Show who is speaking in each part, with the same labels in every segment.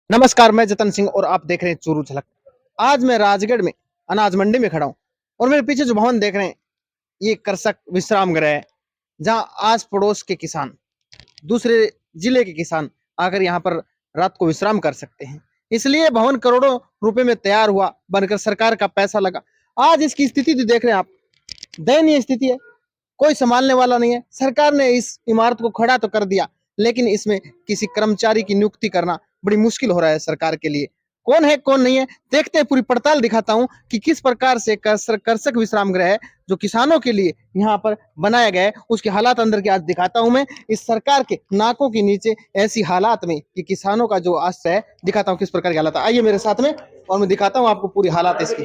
Speaker 1: नमस्कार, मैं जतन सिंह और आप देख रहे हैं चूरू झलक। आज मैं राजगढ़ में अनाज मंडी में खड़ा हूँ और मेरे पीछे जो भवन देख रहे हैं, ये कृषक विश्राम गृह है, जहाँ आस पड़ोस के किसान, दूसरे जिले के किसान आकर यहाँ पर रात को विश्राम कर सकते हैं। इसलिए भवन करोड़ों रुपए में तैयार हुआ, बनकर सरकार का पैसा लगा। आज इसकी स्थिति तो देख रहे हैं आप, दयनीय स्थिति है। कोई संभालने वाला नहीं है। सरकार ने इस इमारत को खड़ा तो कर दिया, लेकिन इसमें किसी कर्मचारी की नियुक्ति करना बड़ी मुश्किल हो रहा है सरकार के लिए। कौन है कौन नहीं है, देखते हैं। पूरी पड़ताल दिखाता हूं कि किस प्रकार से कृषक विश्राम गृह है जो किसानों के लिए यहाँ पर बनाया गया है, उसके हालात अंदर के आज दिखाता हूं मैं। इस सरकार के नाकों के नीचे ऐसी हालात में कि किसानों का जो आश्रय है, दिखाता हूँ किस प्रकार की हालात है। आइए मेरे साथ में और मैं दिखाता हूँ आपको पूरी हालात इसकी।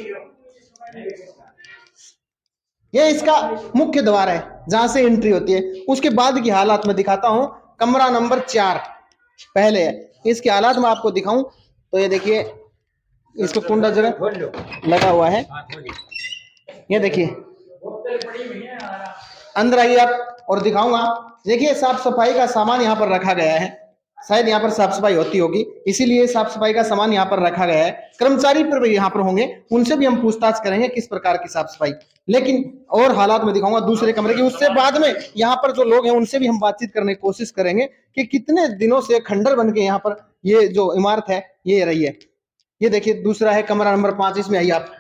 Speaker 1: ये इसका मुख्य द्वार है जहां से एंट्री होती है। उसके बाद की हालात में दिखाता हूँ। कमरा नंबर 4 पहले है, इसके हालात में आपको दिखाऊं तो ये देखिए, इसको कुंडा जगह लगा हुआ है। ये देखिए, अंदर आइए आप और दिखाऊंगा। देखिए, साफ सफाई का सामान यहाँ पर रखा गया है। शायद यहाँ पर साफ सफाई होती होगी, इसीलिए साफ सफाई का सामान यहाँ पर रखा गया है। कर्मचारी पर भी यहाँ पर होंगे, उनसे भी हम पूछताछ करेंगे किस प्रकार की साफ सफाई। लेकिन और हालात में दिखाऊंगा दूसरे कमरे की। उससे बाद में यहाँ पर जो लोग हैं उनसे भी हम बातचीत करने की कोशिश करेंगे कि कितने दिनों से खंडर बन के यहाँ पर ये जो इमारत है ये रही है। ये देखिए, दूसरा है कमरा नंबर 5। इसमें आइए आप,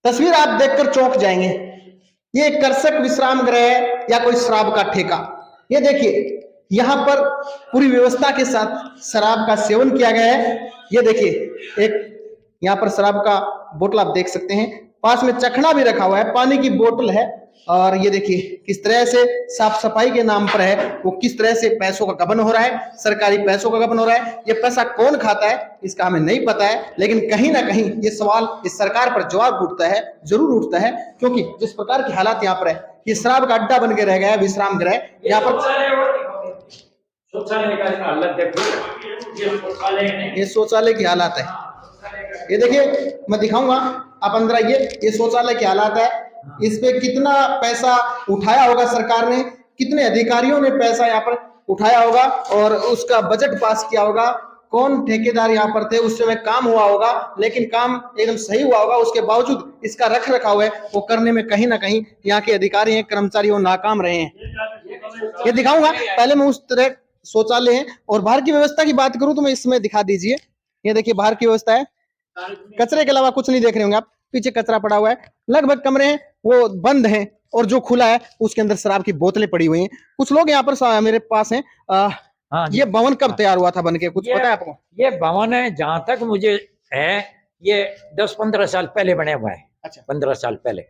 Speaker 1: तस्वीर आप देखकर चौंक जाएंगे। ये कृषक विश्राम गृह है या कोई शराब का ठेका। ये देखिए, यहाँ पर पूरी व्यवस्था के साथ शराब का सेवन किया गया है। ये देखिए, एक यहाँ पर शराब का बोतल आप देख सकते हैं, पास में चखना भी रखा हुआ है, पानी की बोतल है। और ये देखिए किस तरह से साफ सफाई के नाम पर है वो किस तरह से पैसों का गबन हो रहा है, सरकारी पैसों का गबन हो रहा है। ये पैसा कौन खाता है इसका हमें नहीं पता है, लेकिन कहीं ना कहीं ये सवाल इस सरकार पर जवाब उठता है, जरूर उठता है। क्योंकि जिस प्रकार की हालात यहाँ पर है, ये शराब का अड्डा बन के रह गया है विश्राम गृह। यहाँ पर ये शौचालय की हालात है। ये देखिए, मैं दिखाऊंगा, आप अंदर आइए। ये शौचालय की हालात है। इस पे कितना पैसा उठाया होगा सरकार ने, कितने अधिकारियों ने पैसा यहाँ पर उठाया होगा और उसका बजट पास किया होगा। कौन ठेकेदार यहाँ पर थे, उस समय काम हुआ होगा, लेकिन काम एकदम सही हुआ होगा। उसके बावजूद इसका रख रखाव है वो करने में कहीं ना कहीं यहाँ के अधिकारी हैं, कर्मचारी वो नाकाम रहे हैं। ये दिखाऊंगा। पहले मैं उस तरह शौचालय है और बाहर की व्यवस्था की बात करूं तो मैं इसमें दिखा दीजिए। ये देखिए, बाहर की व्यवस्था है। कचरे के अलावा कुछ नहीं देख रहे होंगे आप, पीछे कचरा पड़ा हुआ है। लगभग कमरे हैं वो बंद हैं और जो खुला है उसके अंदर शराब की बोतलें पड़ी हुई हैं। कुछ लोग यहाँ पर मेरे पास हैं। हाँ, ये भवन कब तैयार हुआ था बनके, कुछ पता है आपको?
Speaker 2: ये भवन है जहां तक मुझे है, ये 10-15 साल पहले बने हुआ है।
Speaker 1: अच्छा,
Speaker 2: 15 साल पहले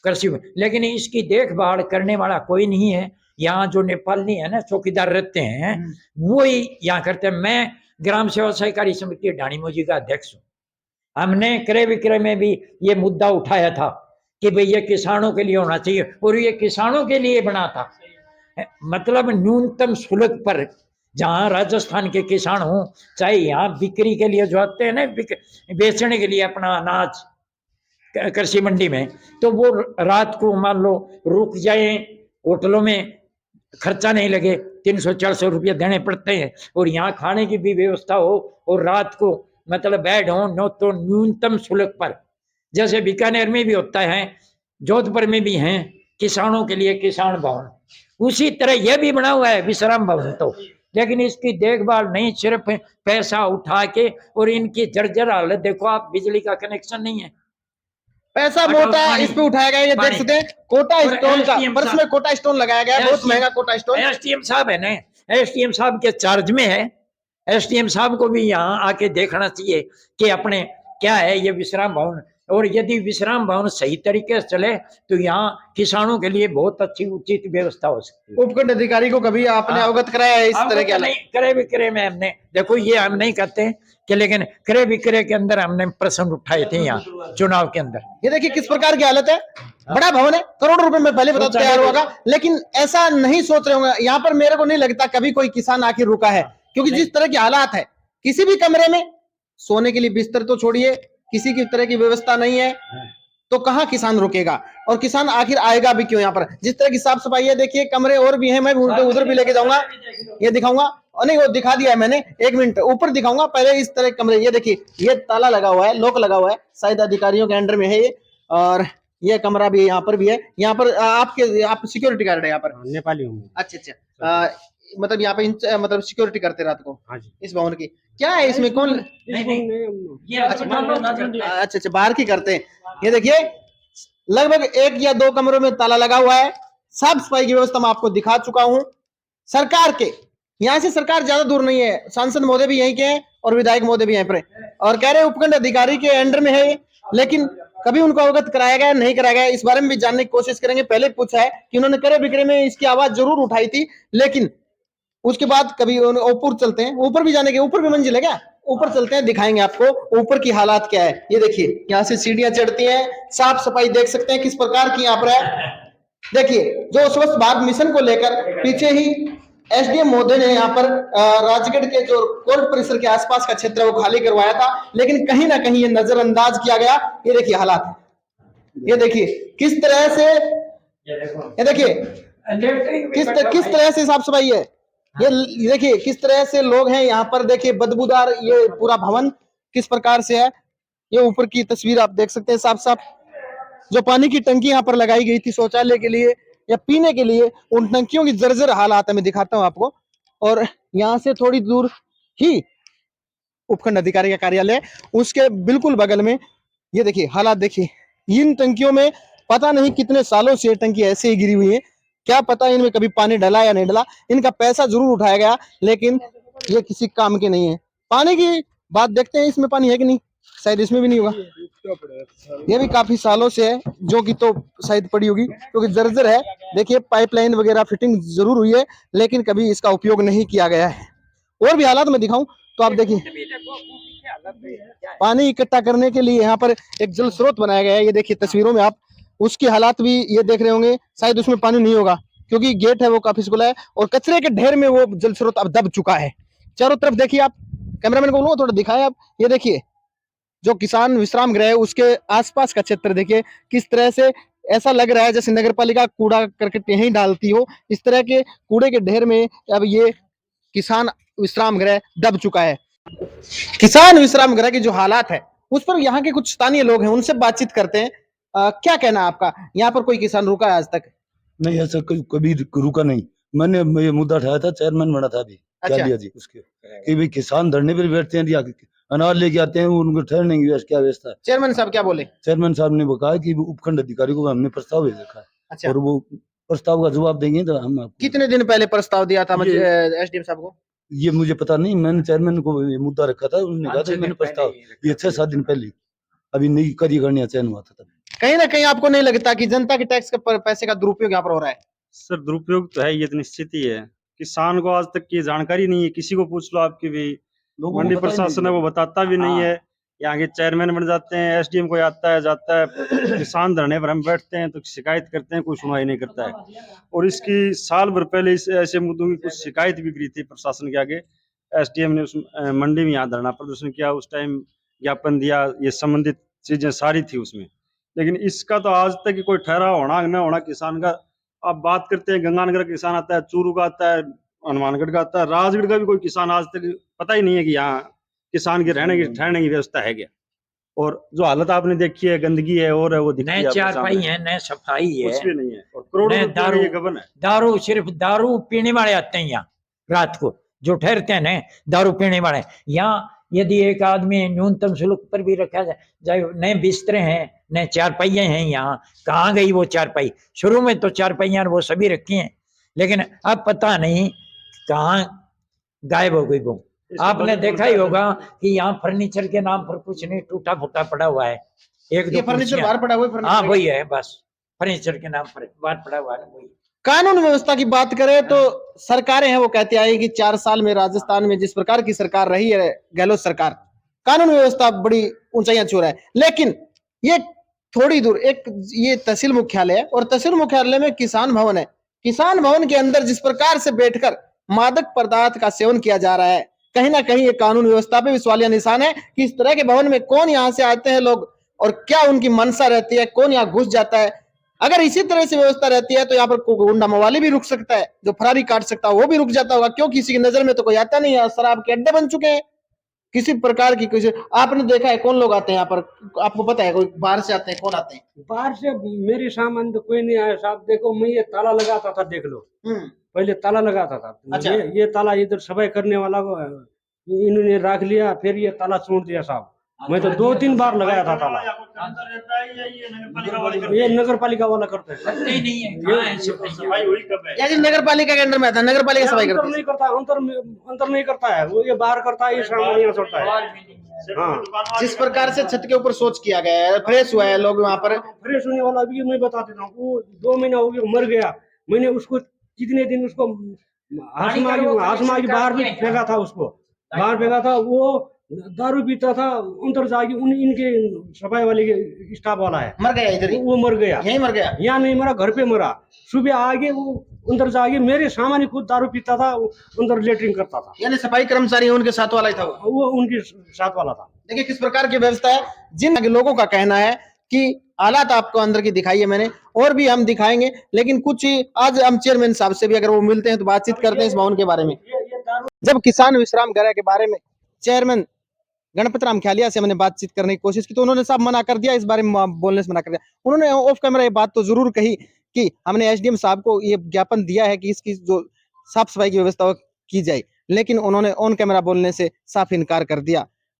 Speaker 2: कृषि में, लेकिन इसकी देखभाल करने वाला कोई नहीं है। यहाँ जो नेपाली है ना, चौकीदार रहते हैं, वो ही यहाँ करते हैं। मैं ग्राम सेवा सहकारी समिति ढाणी मोजी का अध्यक्ष हूँ। हमने क्रय विक्रय में भी ये मुद्दा उठाया था कि भाई ये किसानों के लिए होना चाहिए, और ये किसानों के लिए बना था। मतलब न्यूनतम शुल्क पर, जहाँ राजस्थान के किसान हों, चाहे यहाँ बिक्री के लिए जो आते हैं ना, बेचने के लिए अपना अनाज कृषि मंडी में, तो वो रात को मान लो रुक जाए, होटलों में खर्चा नहीं लगे, 300-400 रुपये देने पड़ते हैं, और यहाँ खाने की भी व्यवस्था हो, और रात को मतलब बेड हो न तो न्यूनतम शुल्क पर। जैसे बीकानेर में भी होता है, जोधपुर में भी हैं किसानों के लिए किसान भवन, उसी तरह यह भी बना हुआ है विश्राम भवन। तो लेकिन इसकी देखभाल नहीं, सिर्फ पैसा उठा के, और इनकी जर्जर हालत देखो आप, बिजली का कनेक्शन नहीं है,
Speaker 1: पैसा मोटा इस पे उठाया गया। ये देख सकते हैं, कोटा स्टोन का पर्स में कोटा स्टोन लगाया गया है, बहुत महंगा कोटा स्टोन।
Speaker 2: एसडीएम साहब है ना, एसडीएम साहब के चार्ज में है। एसडीएम साहब को भी यहाँ आके देखना चाहिए कि अपने क्या है ये विश्राम भवन, और यदि विश्राम भवन सही तरीके से चले तो यहाँ किसानों के लिए बहुत अच्छी उचित व्यवस्था हो सकती है।
Speaker 1: उपखंड अधिकारी को कभी आपने अवगत कराया है इस तरह के?
Speaker 2: नहीं, क्रय विक्रय में हमने, देखो ये हम नहीं कहते कि, लेकिन क्रय विक्रय के अंदर हमने प्रश्न उठाए थे यहाँ चुनाव के अंदर।
Speaker 1: ये देखिए किस प्रकार की हालत है। बड़ा भवन है, करोड़ों रुपए में पहले बता तैयार होगा, लेकिन ऐसा नहीं सोच रहे होंगे यहाँ पर। मेरे को नहीं लगता कभी कोई किसान आखिर रुका है, क्योंकि जिस तरह की हालात है, किसी भी कमरे में सोने के लिए बिस्तर तो छोड़िए, किसी की तरह की व्यवस्था नहीं है, तो कहाँ किसान रुकेगा और किसान आखिर आएगा भी क्यों यहाँ पर? जिस तरह की साफ सफाई है, देखिए कमरे और भी हैं, मैं उधर भी लेके जाऊंगा, ये दिखाऊंगा। नहीं वो दिखा दिया है मैंने, 1 मिनट ऊपर दिखाऊंगा, पहले इस तरह कमरे, ये देखिए ये ताला लगा हुआ है, लॉक लगा हुआ है, शायद अधिकारियों के अंडर में है ये। और ये कमरा भी यहाँ पर भी है, यहाँ पर आप सिक्योरिटी गार्ड है यहाँ पर?
Speaker 3: नेपाली हूँ।
Speaker 1: अच्छा अच्छा, मतलब यहाँ पे मतलब सिक्योरिटी करते रात को?
Speaker 3: हाँ जी।
Speaker 1: इस भवन की क्या है, इसमें कौन? अच्छा अच्छा, बाहर की करते हैं। ये देखिए लगभग 1 या 2 कमरों में ताला लगा हुआ है। साफ सफाई की व्यवस्था मैं आपको दिखा चुका हूं। सरकार के यहाँ से सरकार ज्यादा दूर नहीं है, सांसद महोदय भी यहीं के हैं और विधायक महोदय भी यहीं पर है, और कह रहे हैं उपखंड अधिकारी के अंडर में है, लेकिन कभी उनको अवगत कराया गया नहीं कराया गया, इस बारे में भी जानने की कोशिश करेंगे। पहले पूछा है कि उन्होंने करे बिक्रे में इसकी आवाज जरूर उठाई थी, लेकिन उसके बाद कभी ऊपर चलते हैं, ऊपर भी जाने के, ऊपर भी मंजिल है क्या? ऊपर चलते हैं, दिखाएंगे आपको ऊपर की हालात क्या है। ये देखिए यहाँ से सीढ़ियां चढ़ती हैं, साफ सफाई देख सकते हैं किस प्रकार की यहाँ पर है। देखिए जो स्वच्छ भारत मिशन को लेकर पीछे ही एसडीएम महोदय ने यहाँ पर राजगढ़ के जो कोर्ट परिसर के आसपास का क्षेत्र है वो खाली करवाया था, लेकिन कहीं ना कहीं ये नजरअंदाज किया गया। ये देखिए हालात, ये देखिए किस तरह से, ये देखिए किस तरह से साफ सफाई है। ये देखिए किस तरह से लोग हैं यहाँ पर, देखिए बदबूदार ये पूरा भवन किस प्रकार से है। ये ऊपर की तस्वीर आप देख सकते हैं साफ साफ। जो पानी की टंकी यहाँ पर लगाई गई थी शौचालय के लिए या पीने के लिए, उन टंकियों की जर्जर हालात है, मैं दिखाता हूँ आपको। और यहाँ से थोड़ी दूर ही उपखंड अधिकारी का कार्यालय, उसके बिल्कुल बगल में ये देखिए हालात देखिए। इन टंकियों में पता नहीं कितने सालों से टंकी ऐसे ही गिरी हुई है, क्या पता इनमें कभी पानी डला या नहीं डला। इनका पैसा जरूर उठाया गया, लेकिन ये किसी काम के नहीं है। पानी की बात देखते हैं, इसमें पानी है कि नहीं, शायद इसमें भी नहीं होगा। ये भी काफी सालों से है, जो कि तो शायद पड़ी होगी क्योंकि जर्जर है। देखिए पाइपलाइन वगैरह फिटिंग जरूर हुई है, लेकिन कभी इसका उपयोग नहीं किया गया है। और भी हालात में दिखाऊं तो आप देखिए, पानी इकट्ठा करने के लिए यहाँ पर एक जल स्रोत बनाया गया है। ये देखिए तस्वीरों में आप उसके हालात भी ये देख रहे होंगे, शायद उसमें पानी नहीं होगा क्योंकि गेट है वो काफी खुला है, और कचरे के ढेर में वो जल स्रोत अब दब चुका है। चारों तरफ देखिए आप, कैमरामैन को बोलूंगा थोड़ा दिखाएं आप। ये देखिए जो किसान विश्राम गृह है उसके आसपास का क्षेत्र देखिए किस तरह से, ऐसा लग रहा है जैसे नगर पालिका कूड़ा करकट यहीं डालती हो। इस तरह के कूड़े के ढेर में अब ये किसान विश्राम गृह दब चुका है। किसान विश्राम गृह की जो हालात है उस पर यहाँ के कुछ स्थानीय लोग हैं, उनसे बातचीत करते हैं। क्या कहना है आपका, यहाँ पर कोई किसान रुका है आज तक?
Speaker 4: नहीं, ऐसा कभी रुका नहीं। मैंने ये मुद्दा उठाया था, चेयरमैन बना था अभी।
Speaker 1: अच्छा।
Speaker 4: क्या लिया जी उसके कि भाई किसान धरने पर बैठते हैं या अनाज लेके आते हैं, उनको ठहरने की क्या व्यवस्था है?
Speaker 1: चेयरमैन साहब क्या बोले?
Speaker 4: चेयरमैन साहब ने कहा कि उपखंड अधिकारी को हमने प्रस्ताव भेज रखा है।
Speaker 1: अच्छा।
Speaker 4: और वो प्रस्ताव का जवाब देंगे तो हम आपको।
Speaker 1: कितने दिन पहले प्रस्ताव दिया था एसडीएम साहब को?
Speaker 4: ये मुझे पता नहीं, मैंने चेयरमैन को ये मुद्दा रखा था, उन्होंने कहा था मैंने प्रस्ताव ये 6-7 दिन पहले अभी नहीं कार्य करने चयन हुआ था।
Speaker 1: कहीं ना कहीं आपको नहीं लगता कि जनता के टैक्स के पैसे का दुरुपयोग यहाँ पर हो रहा है?
Speaker 3: सर दुरुपयोग तो है, ये तो निश्चित ही है। किसान को आज तक की जानकारी नहीं है, किसी को पूछ लो आपकी भी, मंडी प्रशासन है वो बताता भी नहीं है। यहाँ के चेयरमैन बन जाते हैं, एसडीएम कोई आता है जाता है, किसान धरने पर हम बैठते हैं तो शिकायत करते हैं, कोई सुनवाई नहीं करता है। और इसकी साल भर पहले इस ऐसे मुद्दों की कुछ शिकायत भी करी थी प्रशासन के आगे। एसडीएम ने उस मंडी में यहाँ धरना प्रदर्शन किया, उस टाइम ज्ञापन दिया, ये संबंधित चीजें सारी थी उसमें, लेकिन इसका तो आज तक कोई ठहराव होना न होना किसान का। अब बात करते हैं गंगानगर का किसान आता है, चूरू का आता है, हनुमानगढ़ का आता है, राजगढ़ का भी कोई किसान आज तक पता ही नहीं है कि यहाँ किसान के रहने की ठहरने की व्यवस्था है क्या। और जो हालत आपने देखी है, गंदगी है और है वो दिखती है,
Speaker 2: न चारपाई है न सफाई है,
Speaker 3: कुछ भी नहीं है। और करोड़ों रुपए ये गबन है।
Speaker 2: दारू, सिर्फ दारू पीने वाले आते हैं यहाँ रात को, जो ठहरते हैं न दारू पीने वाले। यहाँ यदि एक आदमी न्यूनतम शुल्क पर भी रखा जाए, नए बिस्तरे हैं न चारपाइयाँ हैं, यहाँ कहाँ गई वो चारपाई? शुरू में तो चारपाइयाँ वो सभी रखी हैं, लेकिन अब पता नहीं कहाँ गायब हो गई वो। आपने देखा ही होगा कि यहाँ फर्नीचर के नाम पर कुछ नहीं, टूटा फूटा पड़ा हुआ है। एक दो
Speaker 1: फर्नीचर बाहर पड़ा हुआ है।
Speaker 2: हाँ वही है, बस फर्नीचर के नाम पर बाहर पड़ा हुआ है वही।
Speaker 1: कानून व्यवस्था की बात करें तो सरकारें हैं वो कहते आए कि 4 साल में राजस्थान में जिस प्रकार की सरकार रही है, गहलोत सरकार, कानून व्यवस्था बड़ी ऊंचाइयां छू रहा है। लेकिन ये थोड़ी दूर एक ये तहसील मुख्यालय है, और तहसील मुख्यालय में किसान भवन है। किसान भवन के अंदर जिस प्रकार से बैठकर मादक पदार्थ का सेवन किया जा रहा है, कहीं ना कहीं ये कानून व्यवस्था पे भी सवालिया निशान है कि इस तरह के भवन में कौन यहाँ से आते हैं लोग और क्या उनकी मंशा रहती है, कौन यहाँ घुस जाता है। अगर इसी तरह से व्यवस्था रहती है तो यहाँ पर गुंडा मवाली भी रुक सकता है, जो फरारी काट सकता है वो भी रुक जाता होगा। क्यों? किसी की नजर में तो कोई आता नहीं है, शराब के अड्डे बन चुके हैं। किसी प्रकार की कुछ आपने देखा है? कौन लोग आते हैं यहाँ पर, आपको पता है? कोई बाहर से आते हैं? कौन आते हैं?
Speaker 5: बाहर से मेरे सामान तो कोई नहीं आया साहब। देखो मैं ये ताला लगाता था, देख लो पहले ताला लगाता था।
Speaker 1: अच्छा।
Speaker 5: ये ताला इधर सफाई करने वाला को इन्होंने रख लिया, फिर ये ताला छोड़ दिया साहब। मैं तो 2-3 बार लगाया था ताला। ये नगर पालिका वाला करता है।
Speaker 2: करते ही नहीं है, कहाँ है सफाई?
Speaker 1: या जी नगर पालिका के अंडर में आता है, नगर पालिका सफाई
Speaker 5: अंतर
Speaker 1: करती है।
Speaker 5: नहीं करता, अंतर नहीं करता है वो, ये बाहर करता है, ये सामान यहाँ छोड़ता है।
Speaker 2: और भी नहीं है।
Speaker 5: हाँ,
Speaker 1: जिस प्रकार से छत के ऊपर सोच किया गया है, फ्रेश हुआ है लोग वहां पर।
Speaker 5: फ्रेश होने वाला भी मैं बता देता हूँ, वो 2 महीना हो गया मर गया। मैंने उसको कितने दिन उसको आसमा की बाहर भी फेंका था, उसको बाहर फेंका था। वो दारू पीता था, अंदर जाके इनके सफाई वाले के स्टाफ वाला है,
Speaker 1: मर गया इधर ही,
Speaker 5: वो मर गया।
Speaker 1: यहीं मर गया।
Speaker 5: यहाँ नहीं मरा, घर पे मरा। सुबह आगे वो अंदर जाके मेरे सामान खुद दारू पीता था, अंदर लेटरिंग करता था।
Speaker 1: यानी सफाई कर्मचारी उनके साथ वाला ही था वो।
Speaker 5: वो उनके साथ वाला था।
Speaker 1: देखिए किस प्रकार की व्यवस्था है। जिन लोगों का कहना है कि हालात आपको अंदर की दिखाई है मैंने, और भी हम दिखाएंगे, लेकिन कुछ ही आज हम चेयरमैन साहब से भी अगर वो मिलते हैं तो बातचीत करते हैं इस भवन के बारे में। जब किसान विश्राम गृह के बारे में चेयरमैन गणपत राम ख्यालिया से मैंने बातचीत करने की कोशिश की तो उन्होंने साहब मना कर दिया, इस बारे में बोलने से मना कर दिया। उन्होंने ऑफ कैमरा ये बात तो जरूर कही कि हमने एसडीएम साहब को ये ज्ञापन दिया है कि इसकी जो साफ सफाई की व्यवस्था की जाए, लेकिन उन्होंने ऑन कैमरा बोलने से साफ इनकार कर दिया।